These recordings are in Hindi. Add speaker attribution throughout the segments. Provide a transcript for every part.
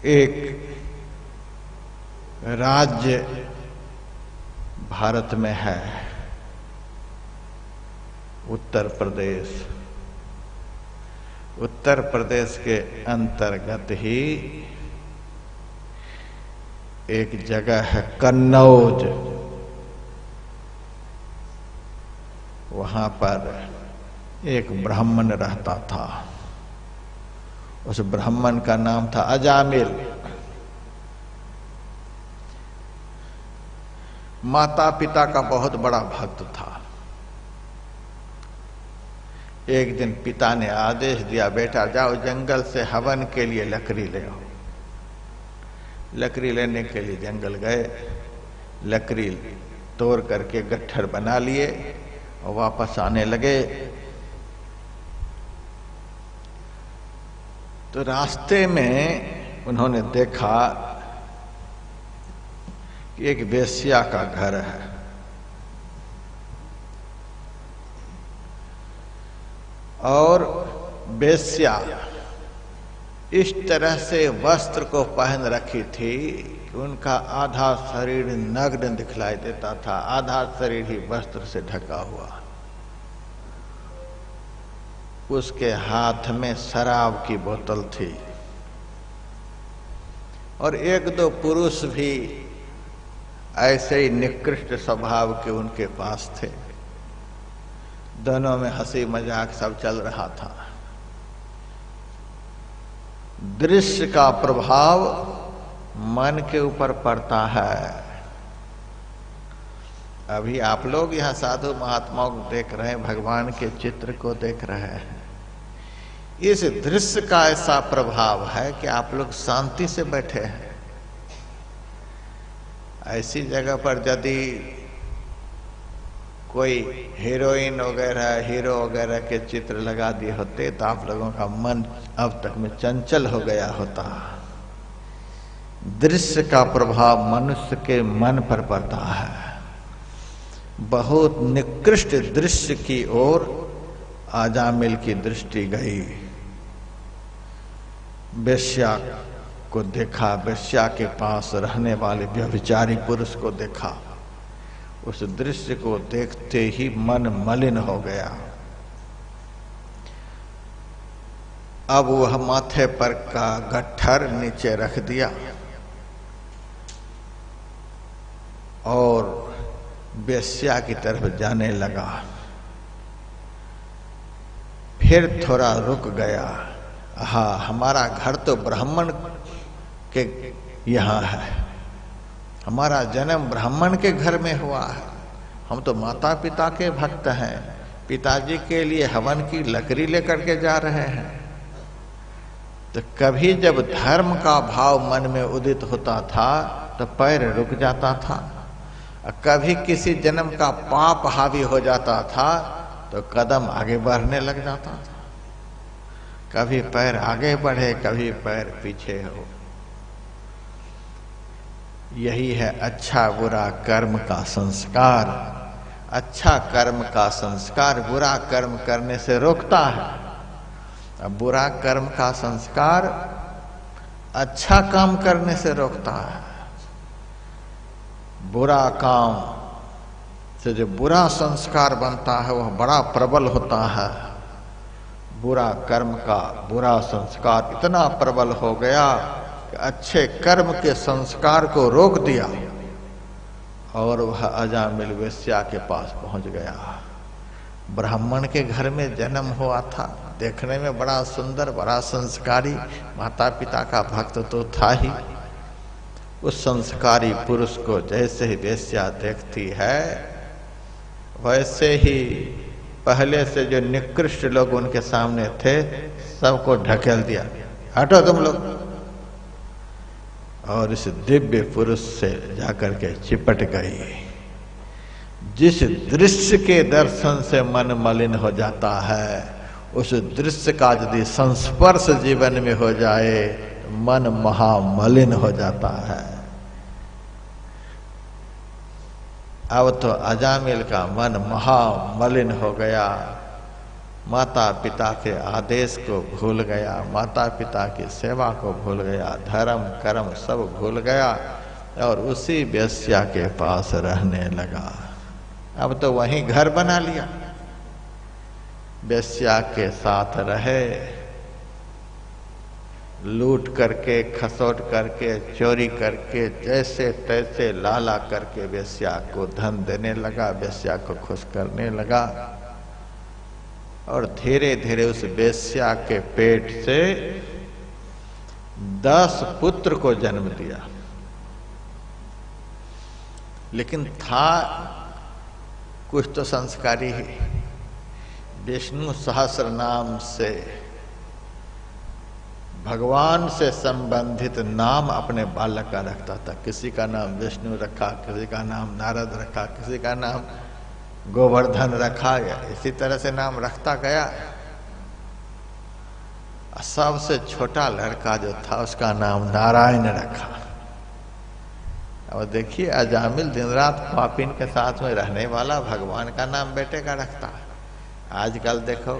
Speaker 1: एक राज्य भारत में है, उत्तर प्रदेश। उत्तर प्रदेश के अंतर्गत ही एक जगह है कन्नौज। वहां पर एक ब्राह्मण रहता था। उस ब्राह्मण का नाम था अजामिल। माता पिता का बहुत बड़ा भक्त था। एक दिन पिता ने आदेश दिया, बेटा जाओ जंगल से हवन के लिए लकड़ी ले आओ। लकड़ी लेने के लिए जंगल गए, लकड़ी तोड़ करके गट्ठर बना लिए और वापस आने लगे। तो रास्ते में उन्होंने देखा कि एक वेश्या का घर है। और वेश्या इस तरह से वस्त्र को पहन रखी थी कि उनका आधा शरीर नग्न दिखलाई देता था, आधा शरीर ही वस्त्र से ढका हुआ। उसके हाथ में शराब की बोतल थी और एक दो पुरुष भी ऐसे ही निकृष्ट स्वभाव के उनके पास थे। दोनों में हंसी मजाक सब चल रहा था। दृश्य का प्रभाव मन के ऊपर पड़ता है। अभी आप लोग यहाँ साधु महात्माओं को देख रहे हैं, भगवान के चित्र को देख रहे हैं। इस दृश्य का ऐसा प्रभाव है कि आप लोग शांति से बैठे हैं। ऐसी जगह पर यदि कोई हीरोइन वगैरह हीरो वगैरह के चित्र लगा दिए होते तो आप लोगों का मन अब तक में चंचल हो गया होता। दृश्य का प्रभाव मनुष्य के मन पर पड़ता है। बहुत निकृष्ट दृश्य की ओर अजामिल की दृष्टि गई। वेश्या को देखा, वेश्या के पास रहने वाले व्यभिचारी पुरुष को देखा। उस दृश्य को देखते ही मन मलिन हो गया। अब वह माथे पर का गट्ठर नीचे रख दिया और वेश्या की तरफ जाने लगा। फिर थोड़ा रुक गया। हाँ, हमारा घर तो ब्राह्मण के यहाँ है, हमारा जन्म ब्राह्मण के घर में हुआ है। हम तो माता पिता के भक्त हैं, पिताजी के लिए हवन की लकड़ी लेकर के जा रहे हैं। तो कभी जब धर्म का भाव मन में उदित होता था तो पैर रुक जाता था, और कभी किसी जन्म का पाप हावी हो जाता था तो कदम आगे बढ़ने लग जाता था। कभी पैर आगे बढ़े, कभी पैर पीछे हो। यही है अच्छा बुरा कर्म का संस्कार। अच्छा कर्म का संस्कार बुरा कर्म करने से रोकता है, अब बुरा कर्म का संस्कार अच्छा काम करने से रोकता है। बुरा काम से जो बुरा संस्कार बनता है वह बड़ा प्रबल होता है। बुरा कर्म का बुरा संस्कार इतना प्रबल हो गया कि अच्छे कर्म के संस्कार को रोक दिया और वह अजामिल वेश्या के पास पहुंच गया। ब्राह्मण के घर में जन्म हुआ था, देखने में बड़ा सुंदर, बड़ा संस्कारी, माता पिता का भक्त तो था ही। उस संस्कारी पुरुष को जैसे ही वेश्या देखती है वैसे ही पहले से जो निकृष्ट लोग उनके सामने थे सबको ढकेल दिया, हटो तुम लोग। और इस दिव्य पुरुष से जाकर के चिपट गई। जिस दृश्य के दर्शन से मन मलिन हो जाता है, उस दृश्य का यदि संस्पर्श जीवन में हो जाए तो मन महामलिन हो जाता है। अब तो अजामिल का मन महामलिन हो गया। माता पिता के आदेश को भूल गया, माता पिता की सेवा को भूल गया, धर्म कर्म सब भूल गया और उसी वेश्या के पास रहने लगा। अब तो वहीं घर बना लिया, वेश्या के साथ रहे, लूट करके, खसोट करके, चोरी करके, जैसे तैसे लाला करके वेश्या को धन देने लगा, वेश्या को खुश करने लगा और धीरे धीरे उस वेश्या के पेट से 10 पुत्र को जन्म दिया। लेकिन था कुछ तो संस्कारी ही। विष्णु सहस्र नाम से, भगवान से संबंधित नाम अपने बालक का रखता था। किसी का नाम विष्णु रखा, किसी का नाम नारद रखा, किसी का नाम गोवर्धन रखा, या इसी तरह से नाम रखता गया। सबसे छोटा लड़का जो था उसका नाम नारायण रखा। और देखिए अजामिल दिन रात पापिन के साथ में रहने वाला भगवान का नाम बेटे का रखता है। आजकल देखो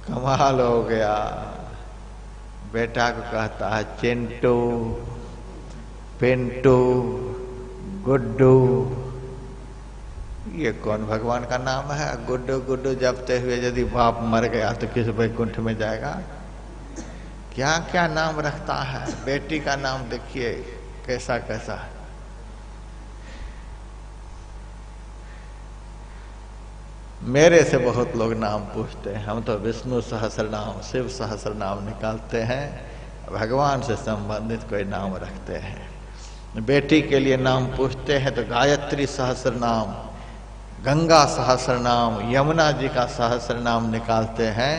Speaker 1: कमाल हो गया, बेटा को कहता है चिंटू, पिंटू, गुड्डू। ये कौन भगवान का नाम है? गुड्डू गुड्डू जपते हुए यदि बाप मर गया तो किस वैकुंठ में जाएगा? क्या क्या नाम रखता है। बेटी का नाम देखिए कैसा कैसा। मेरे से बहुत लोग नाम पूछते हैं, हम तो विष्णु सहस्र नाम, शिव सहस्र नाम निकालते हैं, भगवान से संबंधित कोई नाम रखते हैं। बेटी के लिए नाम पूछते हैं तो गायत्री सहस्र नाम, गंगा सहस्र नाम, यमुना जी का सहस्र नाम निकालते हैं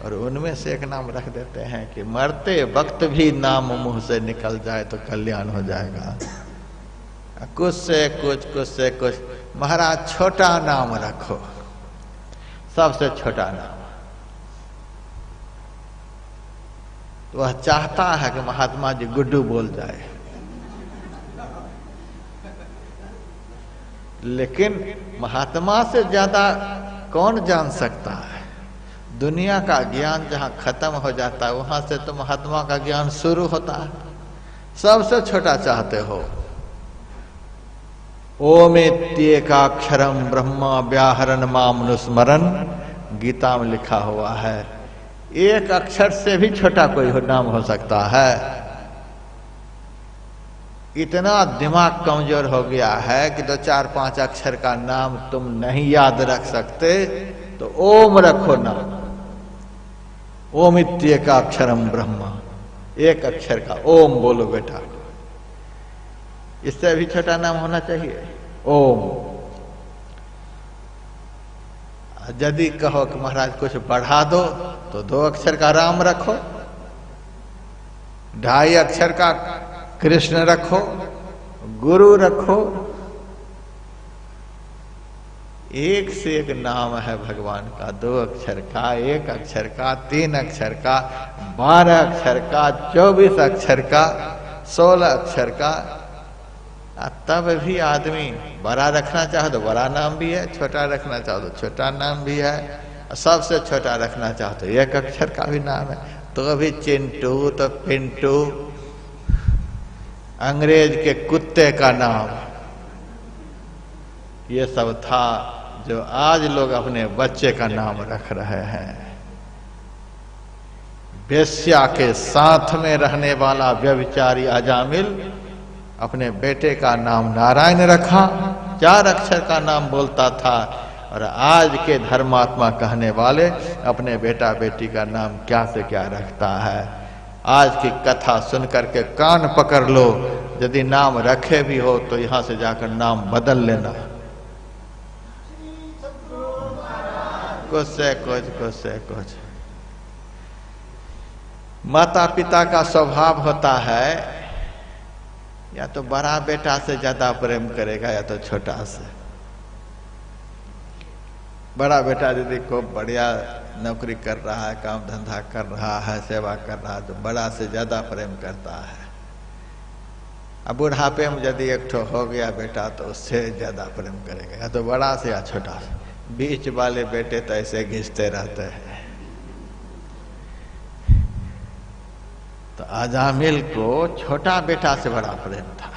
Speaker 1: और उनमें से एक नाम रख देते हैं कि मरते वक्त भी नाम मुंह से निकल जाए तो कल्याण हो जाएगा। कुछ से कुछ, कुछ से कुछ। महाराज छोटा नाम रखो, सबसे छोटा नाम। तो वह चाहता है कि महात्मा जी गुड्डू बोल जाए, लेकिन महात्मा से ज्यादा कौन जान सकता है? दुनिया का ज्ञान जहां खत्म हो जाता है वहां से तो महात्मा का ज्ञान शुरू होता है। सबसे छोटा चाहते हो। ओमेत्येकाक्षरम ब्रह्मा व्याहरण मामनुस्मरण, गीता में लिखा हुआ है। एक अक्षर से भी छोटा कोई नाम हो सकता है। इतना दिमाग कमजोर हो गया है कि 2-4-5 अक्षर का नाम तुम नहीं याद रख सकते तो ओम रखो नाम। ओमित्येकाक्षरम ब्रह्मा, एक अक्षर का ओम बोलो बेटा। इससे भी छोटा नाम होना चाहिए ओम। यदि कहो कि महाराज कुछ बढ़ा दो तो 2 अक्षर का राम रखो, 2.5 अक्षर का कृष्ण रखो, गुरु रखो। एक से एक नाम है भगवान का, 2 अक्षर का, 1 अक्षर का, 3 अक्षर का, 12 अक्षर का, 24 अक्षर का, 16 अक्षर का। तब भी आदमी बड़ा रखना चाहो तो बड़ा नाम भी है, छोटा रखना चाहो तो छोटा नाम भी है, और सबसे छोटा रखना चाहो तो 1 अक्षर का भी नाम है। तो अभी चिंटू तो पिंटू, अंग्रेज के कुत्ते का नाम, ये सब था जो आज लोग अपने बच्चे का नाम रख रहे हैं। वेश्या के साथ में रहने वाला व्यभिचारी अजामिल अपने बेटे का नाम नारायण रखा, 4 अक्षर का नाम बोलता था। और आज के धर्मात्मा कहने वाले अपने बेटा बेटी का नाम क्या से क्या रखता है। आज की कथा सुन करके कान पकड़ लो, यदि नाम रखे भी हो तो यहां से जाकर नाम बदल लेना। कुछ से कुछ, कुछ से कुछ। माता पिता का स्वभाव होता है या तो बड़ा बेटा से ज्यादा प्रेम करेगा या तो छोटा से। बड़ा बेटा यदि को बढ़िया नौकरी कर रहा है, काम धंधा कर रहा है, सेवा कर रहा है तो बड़ा से ज्यादा प्रेम करता है। अब बुढ़ापे में यदि एक ठो हो गया बेटा तो उससे ज्यादा प्रेम करेगा, या तो बड़ा से या छोटा से। बीच वाले बेटे तो ऐसे घिसते रहते हैं। तो अजामिल को छोटा बेटा से बड़ा प्रेम था।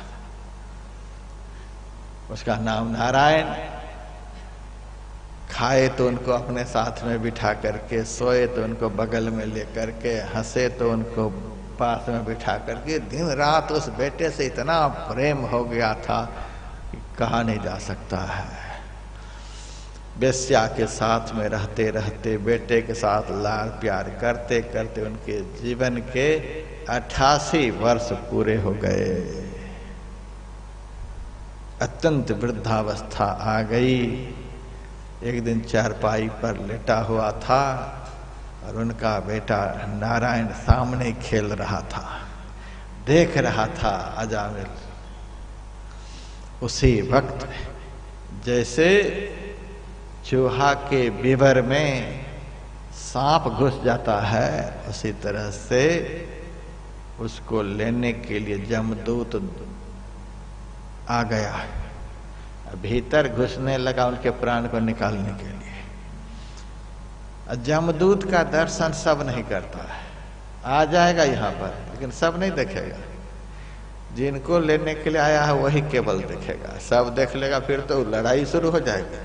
Speaker 1: उसका नाम नारायण। खाए तो उनको अपने साथ में बिठा करके, सोए तो उनको बगल में लेकर के, हंसे तो उनको पास में बिठा करके, दिन रात उस बेटे से इतना प्रेम हो गया था कि कहा नहीं जा सकता है। बेस्या के साथ में रहते रहते, बेटे के साथ लाड़ प्यार करते करते उनके जीवन के 88 वर्ष पूरे हो गए। अत्यंत वृद्धावस्था आ गई। एक दिन चारपाई पर लेटा हुआ था और उनका बेटा नारायण सामने खेल रहा था, देख रहा था अजामिल। उसी वक्त जैसे चूहा के बिबर में सांप घुस जाता है, उसी तरह से उसको लेने के लिए जमदूत आ गया, भीतर घुसने लगा उनके प्राण को निकालने के लिए। जमदूत का दर्शन सब नहीं करता है। आ जाएगा यहाँ पर, लेकिन सब नहीं देखेगा। जिनको लेने के लिए आया है वही केवल देखेगा। सब देख लेगा फिर तो लड़ाई शुरू हो जाएगी।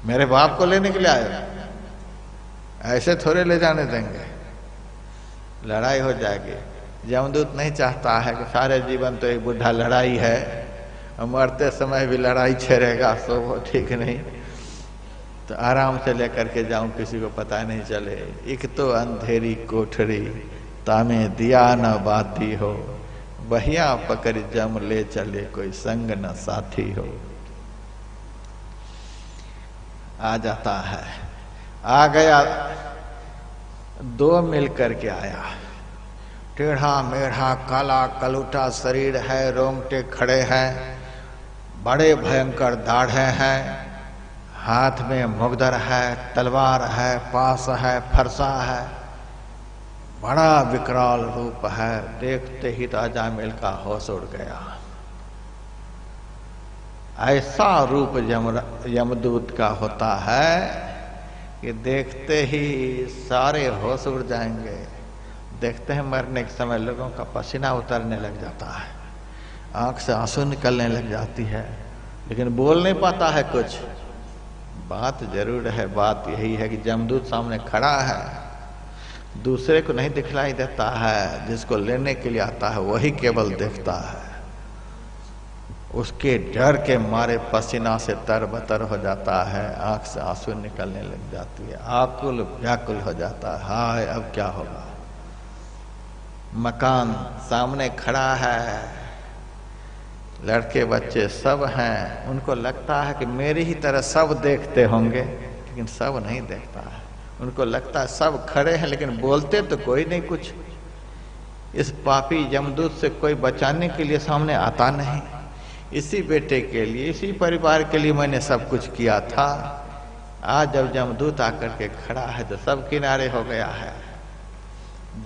Speaker 1: मेरे बाप को लेने के लिए आया, ऐसे थोड़े ले जाने देंगे, लड़ाई हो जाएगी। जमदूत नहीं चाहता है कि सारे जीवन तो एक बुढ़ा लड़ाई है, मरते समय भी लड़ाई छेड़ेगा, सो वो ठीक नहीं। तो आराम से लेकर के जाऊं, किसी को पता नहीं चले। एक तो अंधेरी कोठरी, तामे दिया न बाती हो, बहिया पकड़ जम ले चले, कोई संग न साथी हो। आ जाता है, आ गया, दो मिल करके आया। टेढ़ा मेढ़ा काला कलूटा शरीर है, रोंगटे खड़े हैं, बड़े भयंकर दाढ़े हैं, हाथ में मुगदर है, तलवार है, पास है, फरसा है, बड़ा विकराल रूप है। देखते ही तो अजामिल का होश उड़ गया। ऐसा रूप यमदूत का होता है कि देखते ही सारे होश उड़ जाएंगे। देखते हैं मरने के समय लोगों का पसीना उतरने लग जाता है, आंख से आंसू निकलने लग जाती है, लेकिन बोल नहीं पाता है कुछ। बात जरूर है, बात यही है कि जमदूत सामने खड़ा है, दूसरे को नहीं दिखलाई देता है, जिसको लेने के लिए आता है वही केवल देखता है। उसके डर के मारे पसीना से तरबतर हो जाता है, आंख से आंसू निकलने लग जाती है, आकुल व्याकुल हो जाता है। हाय अब क्या होगा। मकान सामने खड़ा है, लड़के बच्चे सब हैं, उनको लगता है कि मेरी ही तरह सब देखते होंगे, लेकिन सब नहीं देखता है। उनको लगता है सब खड़े हैं, लेकिन बोलते तो कोई नहीं कुछ। इस पापी यमदूत से कोई बचाने के लिए सामने आता नहीं। इसी बेटे के लिए, इसी परिवार के लिए मैंने सब कुछ किया था। आज जब यमदूत आकर के खड़ा है तो सब किनारे हो गया है।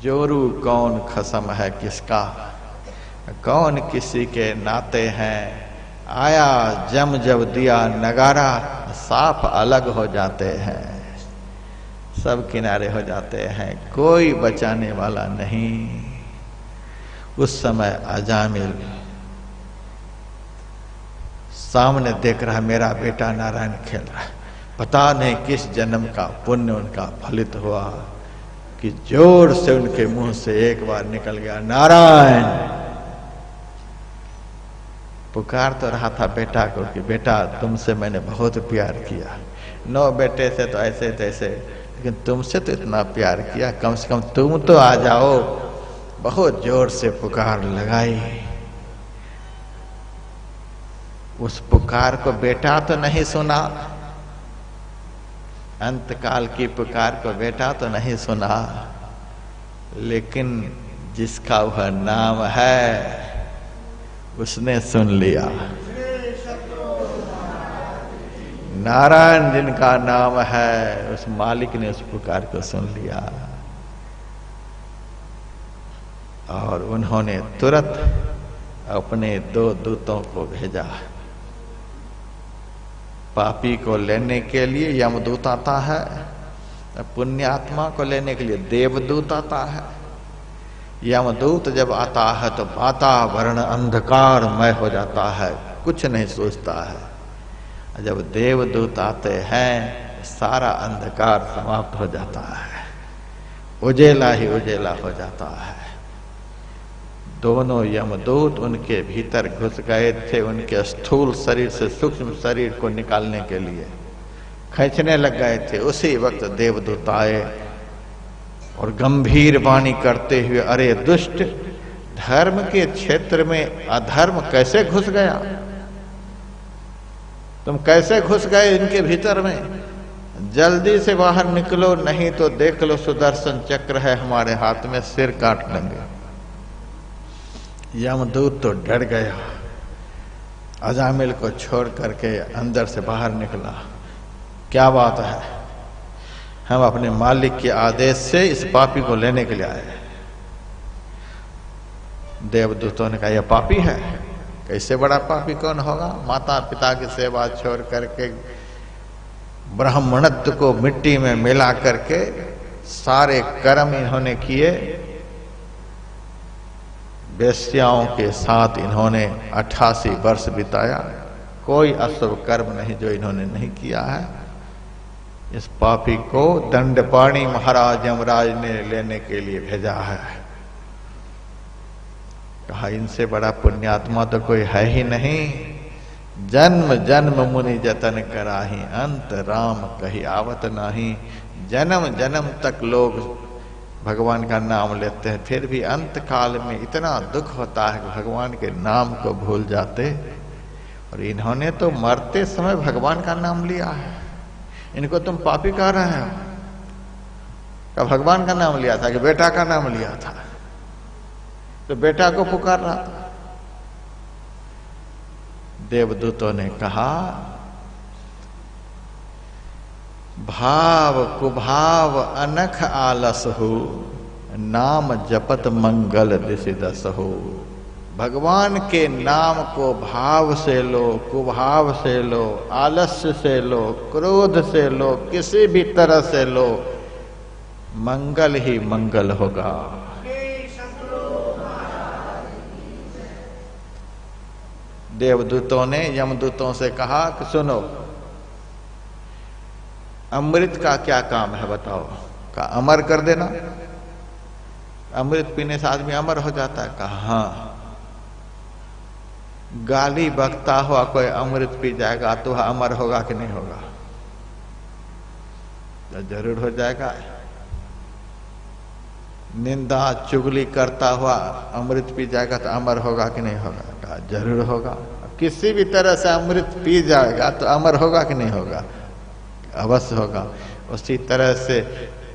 Speaker 1: जोरू कौन खसम है किसका, कौन किसी के नाते हैं, आया जम जब दिया नगारा, साफ अलग हो जाते हैं। सब किनारे हो जाते हैं, कोई बचाने वाला नहीं। उस समय अजामिल सामने देख रहा, मेरा बेटा नारायण खेल रहा है। पता नहीं किस जन्म का पुण्य उनका फलित हुआ कि जोर से उनके मुंह से एक बार निकल गया, नारायण। पुकार तो रहा था बेटा को कि बेटा तुमसे मैंने बहुत प्यार किया, 9 बेटे से तो ऐसे तैसे, लेकिन तुमसे तो इतना प्यार किया, कम से कम तुम तो आ जाओ। बहुत जोर से पुकार लगाई। उस पुकार को बेटा तो नहीं सुना, अंतकाल की पुकार को बेटा तो नहीं सुना, लेकिन जिसका वह नाम है उसने सुन लिया। नारायण जिनका नाम है, उस मालिक ने उस पुकार को सुन लिया और उन्होंने तुरंत अपने 2 दूतों को भेजा। पापी को लेने के लिए यमदूत आता है, पुण्यात्मा को लेने के लिए देवदूत आता है। यमदूत जब आता है तो वातावरण अंधकारमय हो जाता है, कुछ नहीं सोचता है। जब देवदूत आते हैं सारा अंधकार समाप्त हो जाता है, उजेला ही उजेला हो जाता है। दोनों यमदूत उनके भीतर घुस गए थे, उनके स्थूल शरीर से सूक्ष्म शरीर को निकालने के लिए खींचने लग गए थे। उसी वक्त देवदूत आए और गंभीर वाणी करते हुए, अरे दुष्ट, धर्म के क्षेत्र में अधर्म कैसे घुस गया? तुम कैसे घुस गए इनके भीतर में? जल्दी से बाहर निकलो, नहीं तो देख लो सुदर्शन चक्र है हमारे हाथ में, सिर काट लेंगे। यमदूत तो डर गया, अजामिल को छोड़ करके अंदर से बाहर निकला। क्या बात है? हम अपने मालिक के आदेश से इस पापी को लेने के लिए आए। देवदूतों ने कहा यह पापी है। कैसे बड़ा पापी कौन होगा? माता पिता की सेवा छोड़ करके, ब्राह्मणत्व को मिट्टी में मिला करके सारे कर्म इन्होंने किए। वेश्याओं के साथ इन्होंने 88 वर्ष बिताया। कोई अशुभ कर्म नहीं जो इन्होंने नहीं किया है। इस पापी को दंडपाणी महाराज यमराज ने लेने के लिए भेजा है। कहा इनसे बड़ा पुण्यात्मा तो कोई है ही नहीं। जन्म जन्म मुनि जतन कराही, अंत राम कही आवत नाही। जन्म जन्म तक लोग भगवान का नाम लेते हैं, फिर भी अंत काल में इतना दुख होता है कि भगवान के नाम को भूल जाते। और इन्होंने तो मरते समय भगवान का नाम लिया है। इनको तुम पापी कह रहे हो? क्या भगवान का नाम लिया था कि बेटा का नाम लिया था? तो बेटा को पुकार रहा था। देवदूतों ने कहा भाव कुभाव अनख आलस हो, नाम जपत मंगल दिसिदस हो। भगवान के नाम को भाव से लो, कुभाव से लो, आलस्य से लो, क्रोध से लो, किसी भी तरह से लो, मंगल ही मंगल होगा। देवदूतों ने यमदूतों से कहा कि सुनो, अमृत का क्या काम है बताओ? का अमर कर देना। अमृत पीने से आदमी अमर हो जाता है। कहा हाँ। गाली बकता हुआ कोई अमृत पी जाएगा तो वह अमर होगा कि नहीं होगा? तो जरूर हो जाएगा। निंदा चुगली करता हुआ अमृत पी जाएगा तो अमर होगा कि नहीं होगा? कहा जरूर होगा। किसी भी तरह से अमृत पी जाएगा तो अमर होगा कि नहीं होगा? अवश्य होगा। उसी तरह से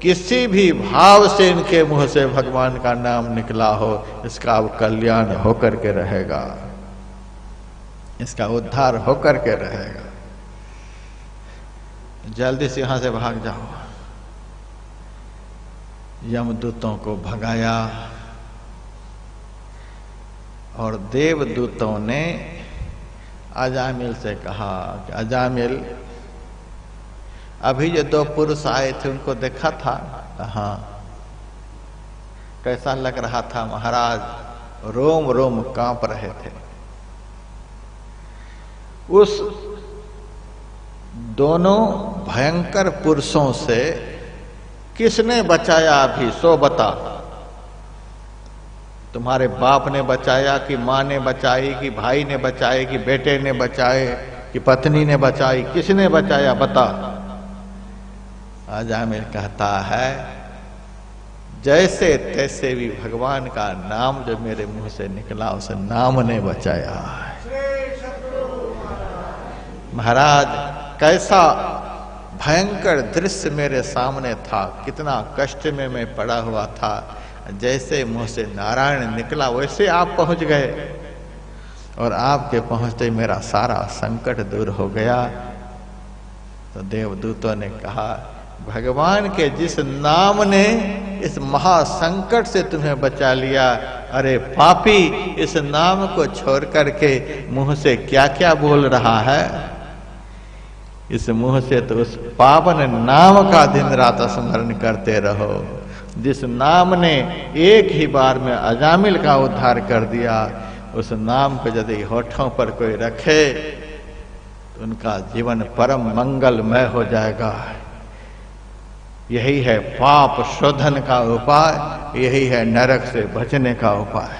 Speaker 1: किसी भी भाव से इनके मुंह से भगवान का नाम निकला हो, इसका अब कल्याण होकर के रहेगा, इसका उद्धार होकर के रहेगा। जल्दी से यहां से भाग जाओ। यमदूतों को भगाया और देवदूतों ने अजामिल से कहा कि अजामिल, अभी जो 2 पुरुष आए थे उनको देखा था? हाँ। कैसा लग रहा था महाराज? रोम रोम कांप रहे थे। उस दोनों भयंकर पुरुषों से किसने बचाया अभी सो बता। तुम्हारे बाप ने बचाया कि माँ ने बचाई कि भाई ने बचाए कि बेटे ने बचाए कि पत्नी ने बचाई? किसने बचाया बता। अजामिल कहता है जैसे तैसे भी भगवान का नाम जो मेरे मुंह से निकला उस नाम ने बचाया। महाराज कैसा भयंकर दृश्य मेरे सामने था, कितना कष्ट में मैं पड़ा हुआ था। जैसे मुंह से नारायण निकला वैसे आप पहुंच गए और आपके पहुंचते मेरा सारा संकट दूर हो गया। तो देवदूतों ने कहा भगवान के जिस नाम ने इस महासंकट से तुम्हें बचा लिया, अरे पापी, इस नाम को छोड़ करके मुंह से क्या क्या बोल रहा है? इस मुंह से तो उस पावन नाम का दिन रात स्मरण करते रहो, जिस नाम ने एक ही बार में अजामिल का उद्धार कर दिया। उस नाम को यदि होठों पर कोई रखे तो उनका जीवन परम मंगलमय हो जाएगा। यही है पाप शोधन का उपाय, यही है नरक से बचने का उपाय।